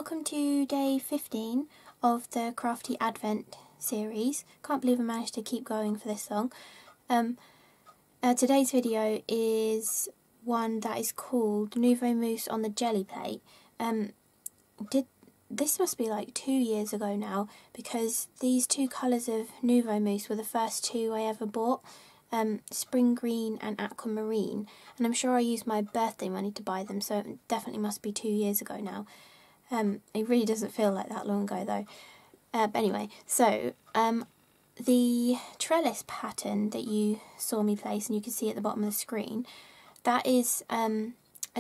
welcome to day 15 of the CRaFTi Advent series. Can't believe I managed to keep going for this long. Today's video is one that is called Nuvo Mousse on the Gelli plate. This must be like 2 years ago now, because these two colours of Nuvo Mousse were the first two I ever bought. Spring Green and Aquamarine, and I'm sure I used my birthday money to buy them, so it definitely must be 2 years ago now. It really doesn't feel like that long ago though. But anyway, so the trellis pattern that you saw me place, and you can see at the bottom of the screen, that is a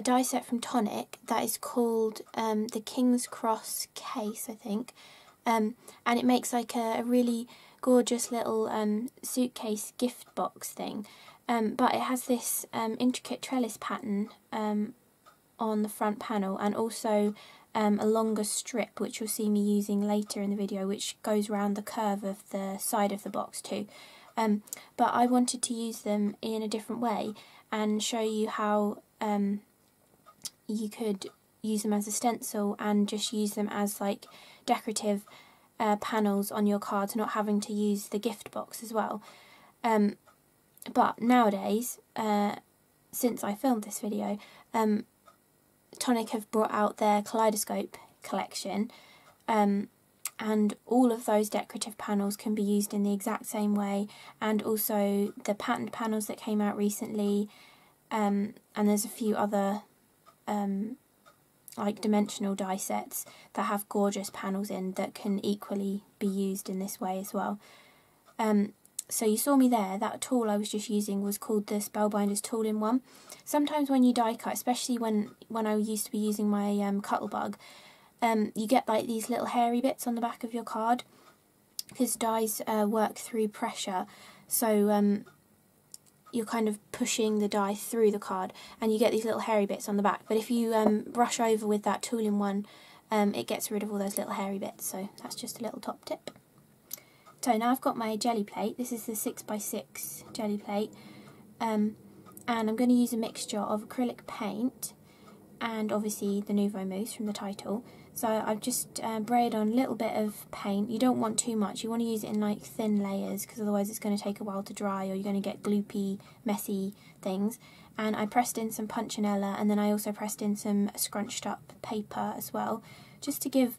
die set from Tonic that is called the King's Cross case, I think, and it makes like a really gorgeous little suitcase gift box thing, but it has this intricate trellis pattern on the front panel, and also a longer strip which you'll see me using later in the video, which goes around the curve of the side of the box too. But I wanted to use them in a different way and show you how you could use them as a stencil and just use them as like decorative panels on your cards, not having to use the gift box as well. But nowadays, since I filmed this video, Tonic have brought out their Kaleidoscope collection, and all of those decorative panels can be used in the exact same way, and also the patterned panels that came out recently, and there's a few other like dimensional die sets that have gorgeous panels in that can equally be used in this way as well. So you saw me there, that tool I was just using was called the Spellbinders tool-in-one. Sometimes when you die cut, especially when I used to be using my Cuttlebug, you get like these little hairy bits on the back of your card, because dies work through pressure, so you're kind of pushing the die through the card and you get these little hairy bits on the back. But if you brush over with that tool-in-one, it gets rid of all those little hairy bits, so that's just a little top tip. So now I've got my Gelli plate. This is the 6x6 Gelli plate, and I'm going to use a mixture of acrylic paint and obviously the Nuvo Mousse from the title. So I've just sprayed on a little bit of paint. You don't want too much, you want to use it in like thin layers, because otherwise it's going to take a while to dry, or you're going to get gloopy, messy things. And I pressed in some punchinella, and then I also pressed in some scrunched up paper as well, just to give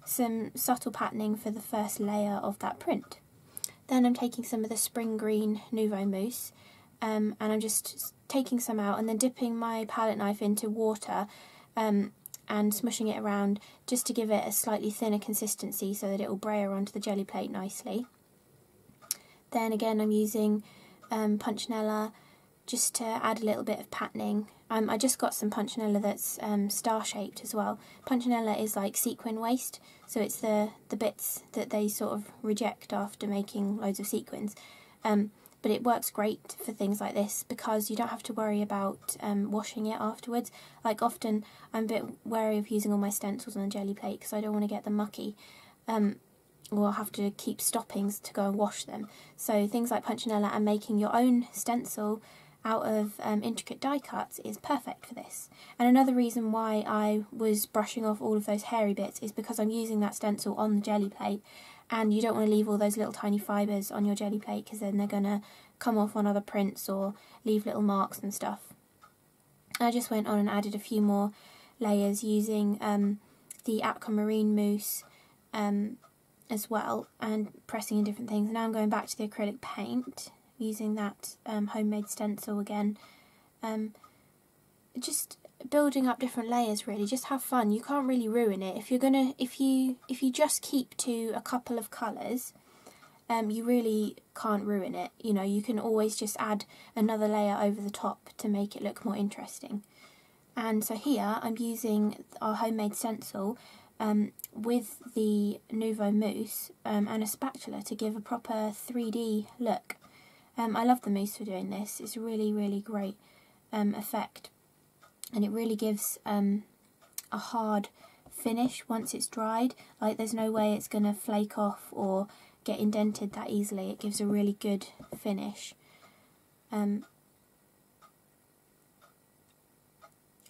some subtle patterning for the first layer of that print. Then I'm taking some of the Spring Green Nuvo Mousse, and I'm just taking some out and then dipping my palette knife into water, and smushing it around just to give it a slightly thinner consistency so that it will brayer onto the Gelli plate nicely. Then again I'm using punchinella just to add a little bit of patterning. I just got some punchinella that's star-shaped as well. Punchinella is like sequin waste, so it's the bits that they sort of reject after making loads of sequins. But it works great for things like this because you don't have to worry about washing it afterwards. Like often I'm a bit wary of using all my stencils on the Gelli plate because I don't want to get them mucky, or I'll have to keep stopping to go and wash them. So things like punchinella and making your own stencil out of intricate die cuts is perfect for this. And another reason why I was brushing off all of those hairy bits is because I'm using that stencil on the Gelli plate, and you don't want to leave all those little tiny fibres on your Gelli plate, because then they're going to come off on other prints or leave little marks and stuff. I just went on and added a few more layers using the Aquamarine mousse as well, and pressing in different things. Now I'm going back to the acrylic paint, using that homemade stencil again. Just building up different layers, really. Just have fun. You can't really ruin it. If you just keep to a couple of colours, you really can't ruin it. You know, you can always just add another layer over the top to make it look more interesting. And so here I'm using our homemade stencil with the Nuvo Mousse and a spatula to give a proper 3D look. I love the mousse for doing this. It's a really, really great effect, and it really gives a hard finish once it's dried. Like, there's no way it's going to flake off or get indented that easily. It gives a really good finish. And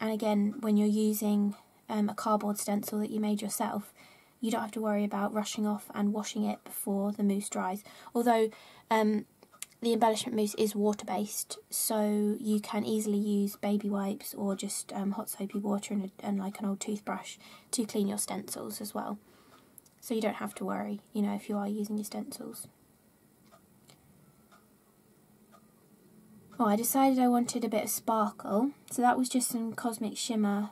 again, when you're using a cardboard stencil that you made yourself, you don't have to worry about rushing off and washing it before the mousse dries. Although the embellishment mousse is water-based, so you can easily use baby wipes or just hot soapy water and like an old toothbrush to clean your stencils as well. So you don't have to worry, you know, if you are using your stencils. Oh, I decided I wanted a bit of sparkle, so that was just some Cosmic Shimmer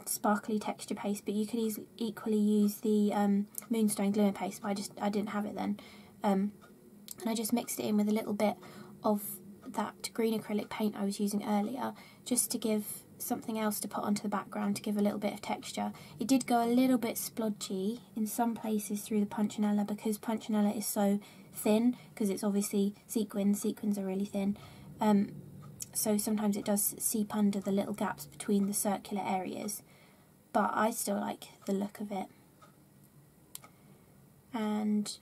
sparkly texture paste, but you could equally use the Moonstone Glimmer paste, but I didn't have it then. And I just mixed it in with a little bit of that green acrylic paint I was using earlier, just to give something else to put onto the background to give a little bit of texture. It did go a little bit splodgy in some places through the Punchinella because Punchinella is so thin, because it's obviously sequins. Sequins are really thin. So sometimes it does seep under the little gaps between the circular areas, but I still like the look of it. And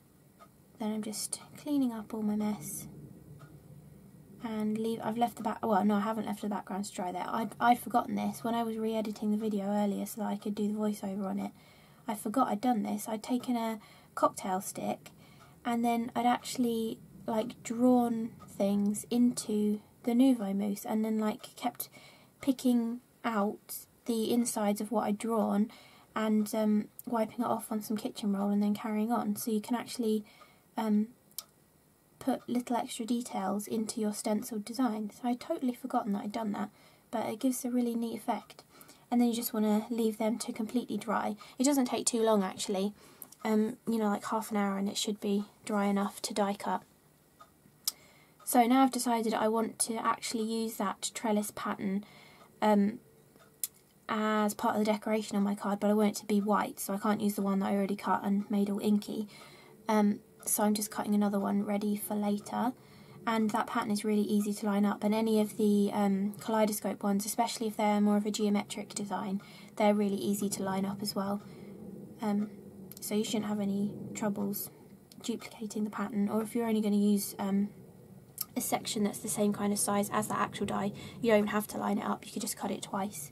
then I'm just cleaning up all my mess and I've left the well, no, I haven't left the background to dry there. I'd forgotten this when I was re-editing the video earlier so that I could do the voiceover on it. I forgot I'd done this. I'd taken a cocktail stick and then I'd actually like drawn things into the Nuvo mousse and then like kept picking out the insides of what I'd drawn and wiping it off on some kitchen roll and then carrying on. So you can actually put little extra details into your stenciled design. So I'd totally forgotten that I'd done that, but it gives a really neat effect. And then you just want to leave them to completely dry. It doesn't take too long actually, you know, like half an hour, and it should be dry enough to die cut. So now I've decided I want to actually use that trellis pattern as part of the decoration on my card, but I want it to be white, so I can't use the one that I already cut and made all inky. So I'm just cutting another one ready for later, and that pattern is really easy to line up, and any of the kaleidoscope ones, especially if they're more of a geometric design, they're really easy to line up as well. So you shouldn't have any troubles duplicating the pattern, or if you're only going to use a section that's the same kind of size as the actual die, you don't even have to line it up, you could just cut it twice.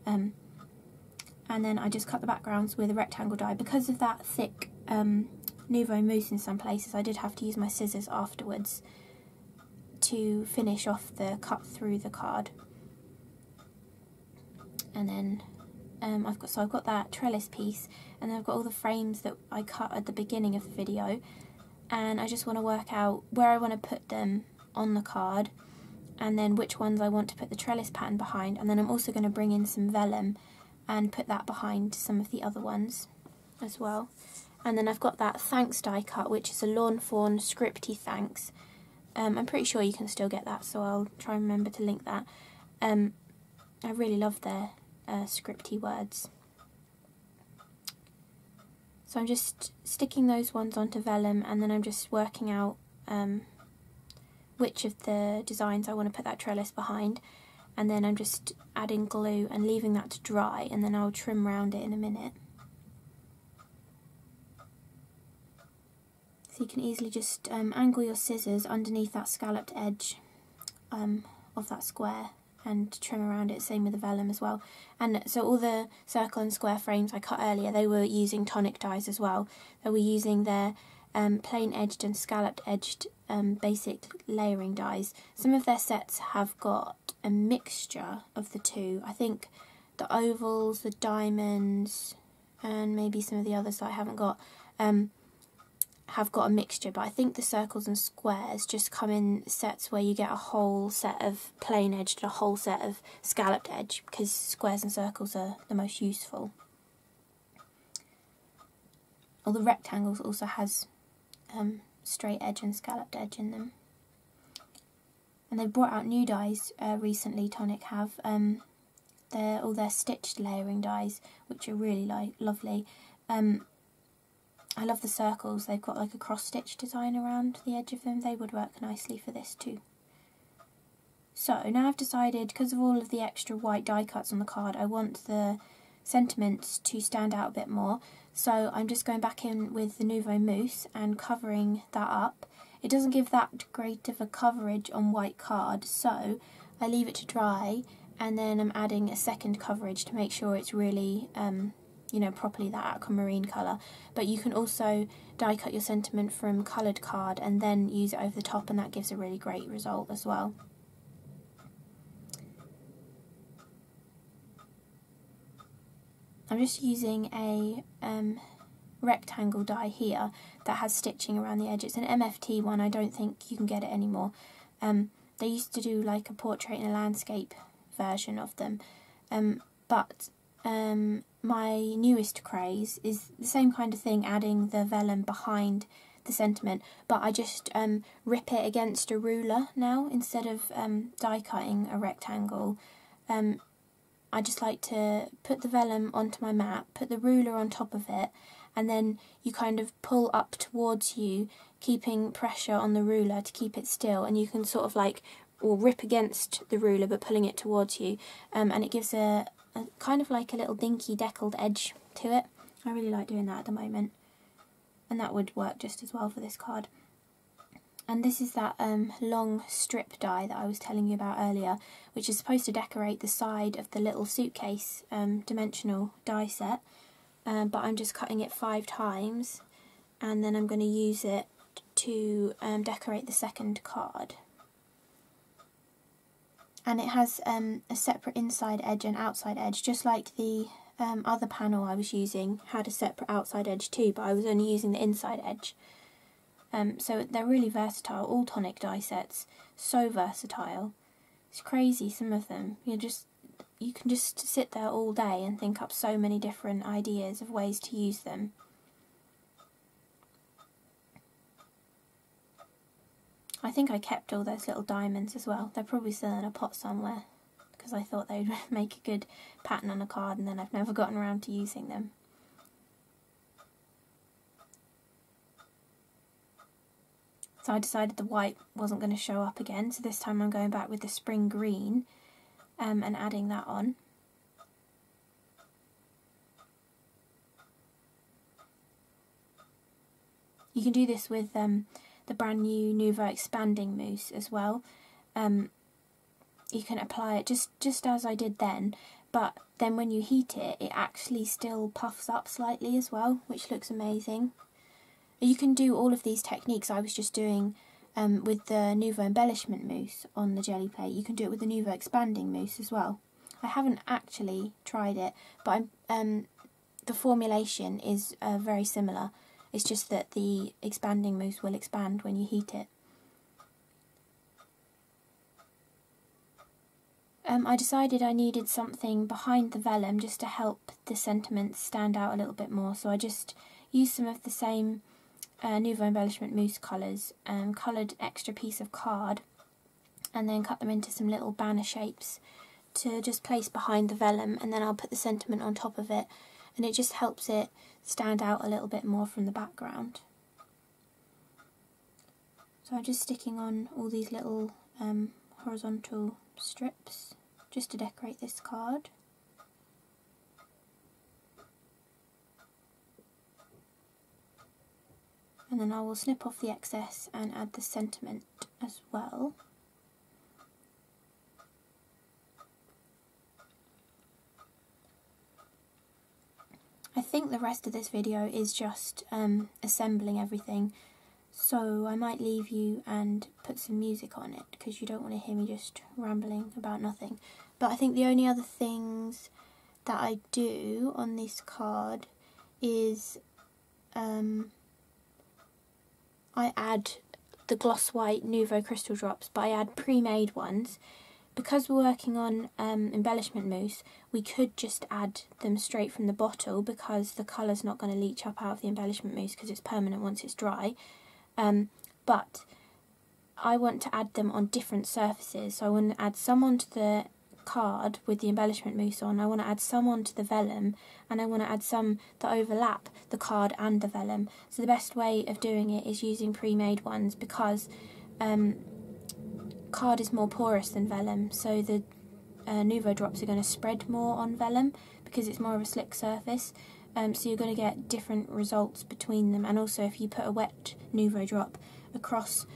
And then I just cut the backgrounds with a rectangle die. Because of that thick Nuvo mousse in some places, I did have to use my scissors afterwards to finish off the cut through the card. And then I've got that trellis piece, and then I've got all the frames that I cut at the beginning of the video, and I just want to work out where I want to put them on the card, and then which ones I want to put the trellis pattern behind, and then I'm also going to bring in some vellum and put that behind some of the other ones as well. And then I've got that Thanks die cut, which is a Lawn Fawn Scripty Thanks. I'm pretty sure you can still get that, so I'll try and remember to link that. I really love their Scripty words. So I'm just sticking those ones onto vellum, and then I'm just working out which of the designs I want to put that trellis behind, and then I'm just adding glue and leaving that to dry, and then I'll trim around it in a minute. So you can easily just angle your scissors underneath that scalloped edge of that square and trim around it, same with the vellum as well. And so all the circle and square frames I cut earlier, they were using Tonic dies as well. They were using their plain edged and scalloped edged basic layering dies. Some of their sets have got a mixture of the two. I think the ovals, the diamonds, and maybe some of the others that I haven't got, have got a mixture, but I think the circles and squares just come in sets where you get a whole set of plain edged and a whole set of scalloped edge, because squares and circles are the most useful. Or the rectangles also has straight edge and scalloped edge in them. And they've brought out new dies recently, Tonic have. They're all their stitched layering dies, which are really lovely. I love the circles. They've got like a cross-stitch design around the edge of them. They would work nicely for this too. So now I've decided, because of all of the extra white die cuts on the card, I want the sentiments to stand out a bit more. So I'm just going back in with the Nuvo mousse and covering that up. It doesn't give that great of a coverage on white card, so I leave it to dry, and then I'm adding a second coverage to make sure it's really you know, properly that aquamarine colour. But you can also die cut your sentiment from coloured card and then use it over the top, and that gives a really great result as well. I'm just using a rectangle die here that has stitching around the edge. It's an MFT one, I don't think you can get it anymore. They used to do like a portrait and a landscape version of them, but my newest craze is the same kind of thing, adding the vellum behind the sentiment, but I just rip it against a ruler now instead of die cutting a rectangle. I just like to put the vellum onto my mat, put the ruler on top of it, and then you kind of pull up towards you, keeping pressure on the ruler to keep it still, and you can sort of like, or rip against the ruler but pulling it towards you, and it gives a kind of like a little dinky deckled edge to it. I really like doing that at the moment, and that would work just as well for this card. And this is that long strip die that I was telling you about earlier, which is supposed to decorate the side of the little suitcase dimensional die set, but I'm just cutting it 5 times, and then I'm going to use it to decorate the second card. And it has a separate inside edge and outside edge, just like the other panel I was using had a separate outside edge too, but I was only using the inside edge. So they're really versatile, all Tonic die sets, so versatile. It's crazy, some of them. You can just sit there all day and think up so many different ideas of ways to use them. I think I kept all those little diamonds as well. They're probably still in a pot somewhere, because I thought they'd make a good pattern on a card, and then I've never gotten around to using them. So I decided the white wasn't going to show up again, so this time I'm going back with the spring green and adding that on. You can do this with the brand new Nuvo Expanding Mousse as well. You can apply it just as I did then, but then when you heat it, it actually still puffs up slightly as well, which looks amazing. You can do all of these techniques I was just doing with the Nuvo Embellishment Mousse on the Gelli plate. You can do it with the Nuvo Expanding Mousse as well. I haven't actually tried it, but the formulation is very similar. It's just that the expanding mousse will expand when you heat it. I decided I needed something behind the vellum just to help the sentiments stand out a little bit more, so I just used some of the same Nuvo Embellishment Mousse colours, coloured extra piece of card, and then cut them into some little banner shapes to just place behind the vellum, and then I'll put the sentiment on top of it, and it just helps it stand out a little bit more from the background. So I'm just sticking on all these little horizontal strips just to decorate this card. And then I will snip off the excess and add the sentiment as well. I think the rest of this video is just assembling everything, so I might leave you and put some music on it because you don't want to hear me just rambling about nothing. But I think the only other things that I do on this card is I add the gloss white Nuvo crystal drops, but I add pre-made ones. Because we're working on embellishment mousse, we could just add them straight from the bottle because the colour's not going to leach up out of the embellishment mousse because it's permanent once it's dry. But I want to add them on different surfaces, so I want to add some onto the card with the embellishment mousse on, I want to add some onto the vellum, and I want to add some that overlap the card and the vellum. So the best way of doing it is using pre-made ones because card is more porous than vellum, so the Nuvo drops are going to spread more on vellum because it's more of a slick surface, so you're going to get different results between them. And also if you put a wet Nuvo drop across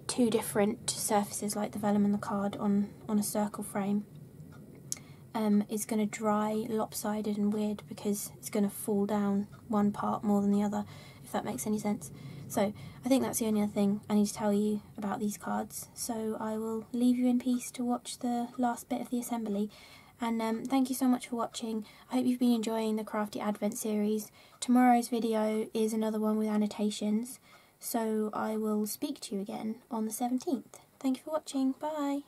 two different surfaces like the vellum and the card on a circle frame is going to dry lopsided and weird because it's going to fall down one part more than the other, if that makes any sense. So I think that's the only other thing I need to tell you about these cards. So I will leave you in peace to watch the last bit of the assembly. And thank you so much for watching. I hope you've been enjoying the CRaFTi Advent series. Tomorrow's video is another one with annotations. So I will speak to you again on the 17th. Thank you for watching. Bye.